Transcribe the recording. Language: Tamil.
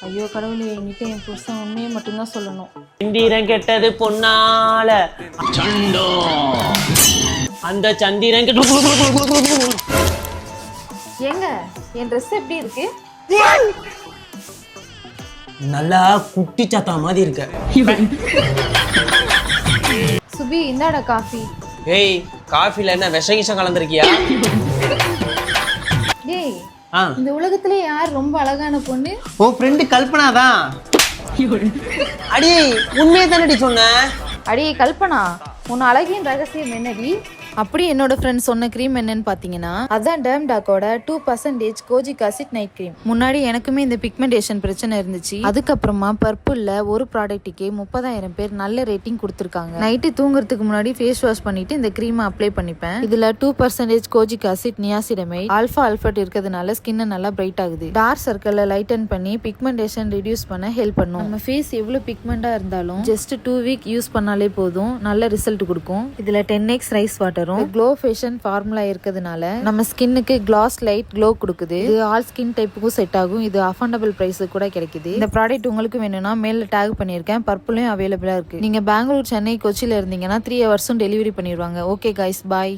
ஐயோ கடவுளே, என்கிட்ட என் புருஷன் உண்மையை மட்டும்தான் சொல்லணும். சந்திரன் கெட்டது பொன்னால அந்த சந்திரன் ஏங்க, என் ட்ரெஸ் எப்படி இருக்கு? நல்லா குட்டி சாத்தா மாதிரி இருக்க. சுபி, இந்தாடா காஃபி. ஏய், காஃபில என்ன விஷம் கலந்துருக்கியா? டேய், இந்த உலகத்திலே யார் ரொம்ப அழகான பொண்ணு? உன் ஃப்ரெண்டு கல்பனா தான். அடி, உண்மையை தானடி சொன்ன. அடி கல்பனா, உன் அழகின் ரகசியம் என்னடி? அப்படி என்னோட ஃப்ரெண்ட் சொன்ன க்ரீம் என்னன்னு பார்த்தீங்கன்னா, அதான் டேம்டாக்கோட 2% கோஜிக் ஆசிட் நைட் க்ரீம். முன்னாடி எனக்குமே இந்த பிக்மெண்டேஷன் பிரச்சனை இருந்துச்சு. அதுக்கப்புறமா பர்பிள்ல ஒரு ப்ராடக்ட்டுக்கே 30,000 பேர் நல்ல ரேட்டிங் கொடுத்துருக்காங்க. நைட்டு தூங்குறதுக்கு முன்னாடி ஃபேஸ் வாஷ் பண்ணிட்டு இந்த க்ரீமை அப்ளை பண்ணிப்பேன். இதுல 2% கோஜிக் ஆசிட், நியாசிடமைட், ஆல்ஃபா ஆல்ஃபட் இருக்கிறதுனால ஸ்கின்னை நல்லா பிரைட் ஆகுது. டார்க் சர்க்கிளை லைட்டன் பண்ணி பிக்மெண்டேஷன் ரிடியூஸ் பண்ண ஹெல்ப் பண்ணும். நம்ம ஃபேஸ் எவ்வளவு பிக்மெண்டா இருந்தாலும் ஜஸ்ட் 2 வீக் யூஸ் பண்ணாலே போதும், நல்ல ரிசல்ட் கொடுக்கும். இதுல 10x rice water glow fashion formula இருக்கிறதுனால நம்ம ஸ்கின்னுக்கு கிளாஸ் லைட் க்ளோ கொடுக்குது. இது ஆல் ஸ்கின் டைப்புக்கும் செட் ஆகும். இது அஃபோர்டபிள் பிரைஸ் கூட கிடைக்குது. இந்த ப்ராடக்ட் உங்களுக்கு வேணும்னா மேல டேக் பண்ணியிருக்கேன். பர்பிளும் அவைலபிளா இருக்கு. நீங்க பெங்களூர், சென்னை, கொச்சியில இருந்தீங்கன்னா 3 ஹவர்ஸும் டெலிவரி பண்ணிடுவாங்க. ஓகே கைஸ், பாய்.